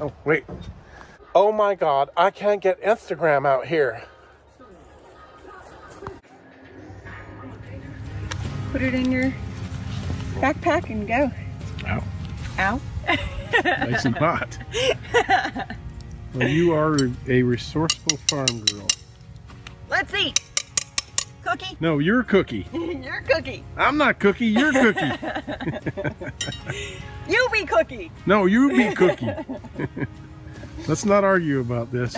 Oh, wait. Oh my God, I can't get Instagram out here. Put it in your backpack and go. Ow. Ow. Nice and hot. Well, you are a resourceful farm girl. Let's eat. Cookie. No, you're a cookie. You're Cookie. I'm not Cookie, you're Cookie. You be Cookie. No, you be Cookie. Let's not argue about this.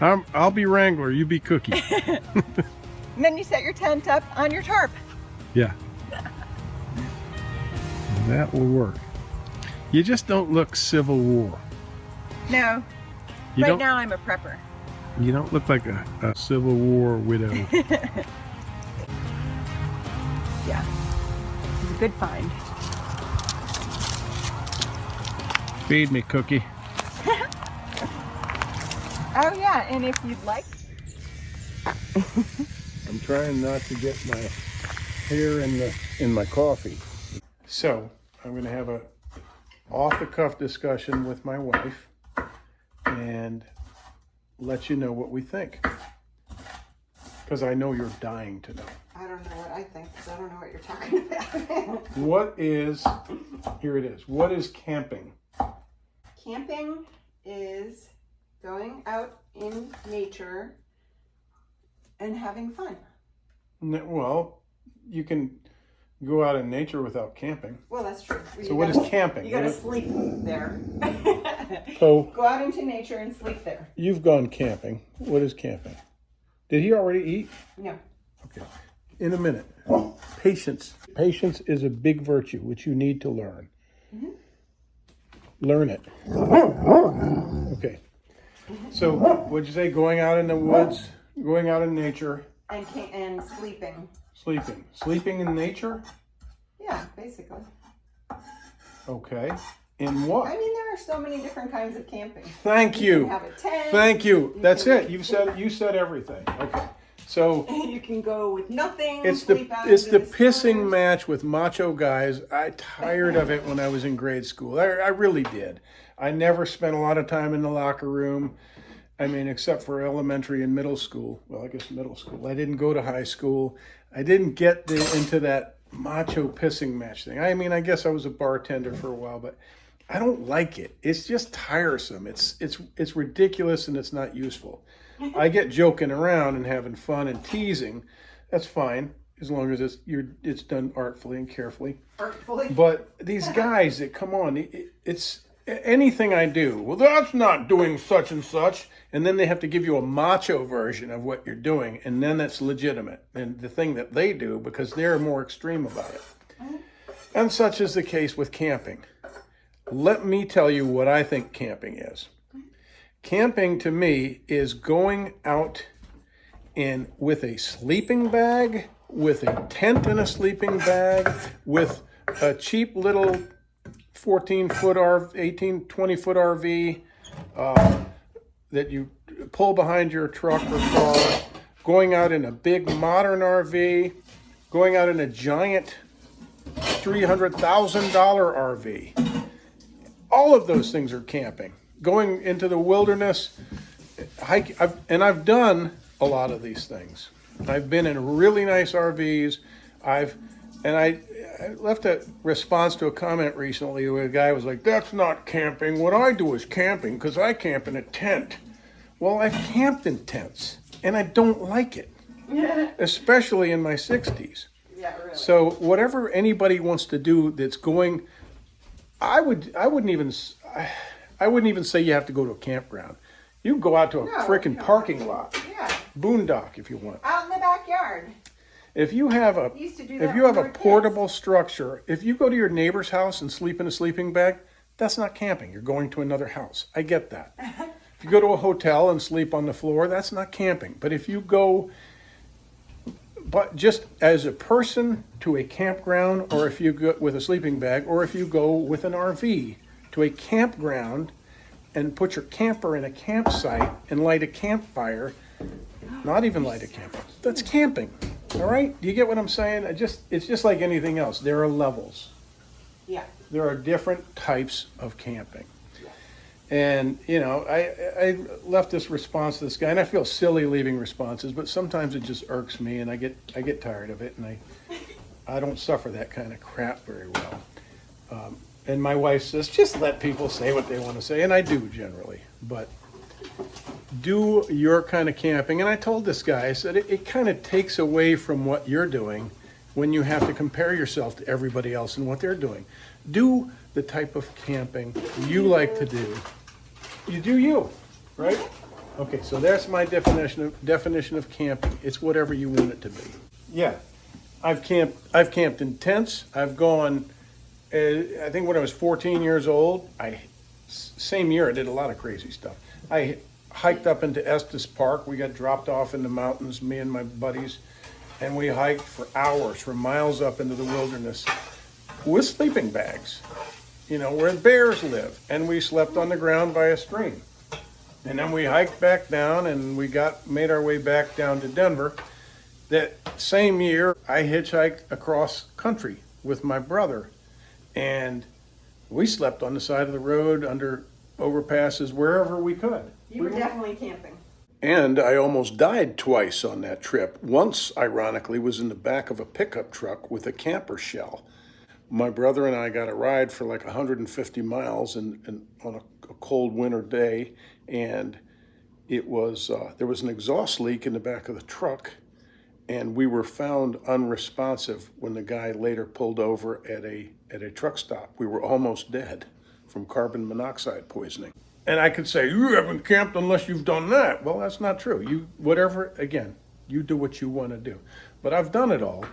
I'll be Wrangler, you be Cookie. And then you set your tent up on your tarp. Yeah. That will work. You just don't look Civil War. No. Right now I'm a prepper. You don't look like a Civil War widow. Yeah. It's a good find. Feed me, Cookie. Oh yeah, and if you'd like. I'm trying not to get my hair in my coffee. So I'm going to have a off-the-cuff discussion with my wife and let you know what we think. Because I know you're dying to know. I don't know what I think because I don't know what you're talking about. What is, here it is, what is camping? Camping is going out in nature and having fun. Well, you can go out in nature without camping. Well, that's true. So what is camping? You gotta sleep there. So go out into nature and sleep there. You've gone camping. What is camping? Did he already eat? No. Okay. In a minute. Patience. Patience is a big virtue which you need to learn. Mm-hmm. Learn it. Okay. So what'd you say? Going out in the woods, going out in nature. And sleeping. Sleeping. Sleeping in nature? Yeah, basically. Okay. In what? I mean, there are so many different kinds of camping. Thank you. You can have a tent. Thank you. That's it. You said everything. Okay. So you can go with nothing. It's the pissing match with macho guys. I tired of it when I was in grade school. I really did. I never spent a lot of time in the locker room. I mean, except for elementary and middle school. Well, I guess middle school. I didn't go to high school. I didn't get into that macho pissing match thing. I mean, I guess I was a bartender for a while, but I don't like it. It's just tiresome. It's ridiculous and it's not useful. I get joking around and having fun and teasing. That's fine as long as it's done artfully and carefully. Artfully. But these guys that come on, it's anything I do. Well, that's not doing such and such, and then they have to give you a macho version of what you're doing, and then that's legitimate. And the thing that they do because they're more extreme about it. And such is the case with camping. Let me tell you what I think camping is. Camping to me is going out with a sleeping bag, with a tent and a sleeping bag, with a cheap little 14-foot RV, 18, 20-foot RV that you pull behind your truck or car, going out in a big modern RV, going out in a giant $300,000 RV. All of those things are camping. Going into the wilderness, I've done a lot of these things. I've been in really nice RVs. I left a response to a comment recently where a guy was like, "That's not camping. What I do is camping because I camp in a tent." Well, I've camped in tents and I don't like it, especially in my 60s. Yeah, really. So whatever anybody wants to do that's going, I wouldn't even say you have to go to a campground. You can go out to a frickin' parking lot. Yeah. Boondock if you want. Out in the backyard. If you have a portable structure, if you go to your neighbor's house and sleep in a sleeping bag, that's not camping. You're going to another house. I get that. If you go to a hotel and sleep on the floor, that's not camping. But if you go just as a person to a campground, or if you go with a sleeping bag, or if you go with an RV to a campground and put your camper in a campsite and light a campfire, not even light a campfire, that's camping. All right? Do you get what I'm saying? It's just like anything else. There are levels. Yeah. There are different types of camping. Yeah. And, you know, I left this response to this guy, and I feel silly leaving responses, but sometimes it just irks me, and I get tired of it, and I don't suffer that kind of crap very well. And my wife says, just let people say what they want to say, and I do generally. But do your kind of camping. And I told this guy, I said, it kind of takes away from what you're doing when you have to compare yourself to everybody else and what they're doing. Do the type of camping you like to do. You do you, right? Okay, so that's my definition of camping. It's whatever you want it to be. Yeah, I've camped in tents. I've gone, I think when I was 14 years old, same year I did a lot of crazy stuff. I hiked up into Estes Park. We got dropped off in the mountains, me and my buddies, and we hiked for hours, for miles up into the wilderness with sleeping bags, you know, where bears live. And we slept on the ground by a stream. And then we hiked back down and made our way back down to Denver. That same year, I hitchhiked across country with my brother. And we slept on the side of the road, under overpasses, wherever we could. You were definitely camping. And I almost died twice on that trip. Once, ironically, was in the back of a pickup truck with a camper shell. My brother and I got a ride for like 150 miles on a cold winter day, and it was there was an exhaust leak in the back of the truck, and we were found unresponsive when the guy later pulled over at a truck stop. We were almost dead from carbon monoxide poisoning. And I could say, you haven't camped unless you've done that. Well, that's not true. You do what you want to do. But I've done it all.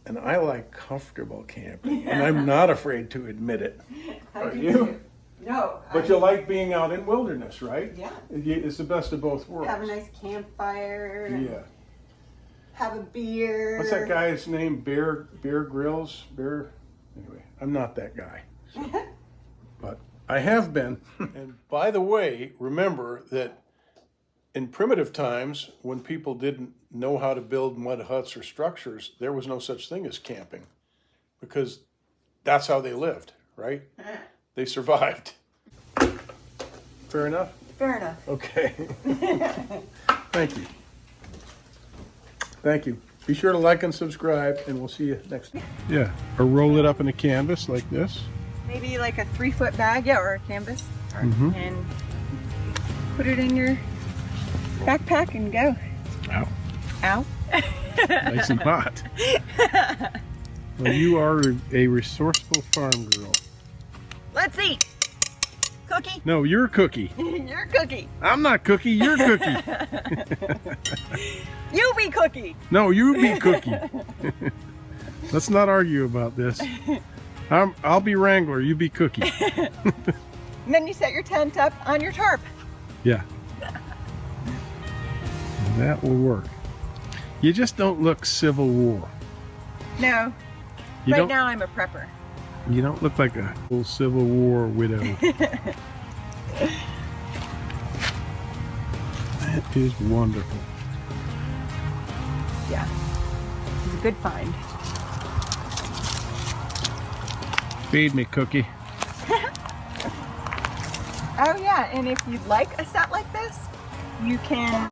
And I like comfortable camping. And I'm not afraid to admit it. Are you? No. But you like being out in wilderness, right? Yeah. It's the best of both worlds. Have a nice campfire. Yeah. Have a beer. What's that guy's name? Bear Grylls? Anyway, I'm not that guy. So. But I have been. And by the way, remember that in primitive times, when people didn't know how to build mud huts or structures, there was no such thing as camping, because that's how they lived, right? They survived. Fair enough? Fair enough. Okay. Thank you. Thank you. Be sure to like and subscribe, and we'll see you next time. Yeah, or roll it up in a canvas like this. Maybe like a 3-foot bag, yeah, or a canvas. Mm-hmm. And put it in your backpack and go. Ow. Ow. Nice and hot. Well, you are a resourceful farm girl. Let's eat. Cookie. No, you're Cookie. You're Cookie. I'm not Cookie, you're Cookie. You be Cookie. No, you be Cookie. Let's not argue about this. I'll be Wrangler, you be Cookie. And then you set your tent up on your tarp. Yeah. That will work. You just don't look Civil War. No. Right now I'm a prepper. You don't look like a old Civil War widow. That is wonderful. Yeah. It's a good find. Feed me, Cookie. Oh yeah, and if you'd like a set like this, you can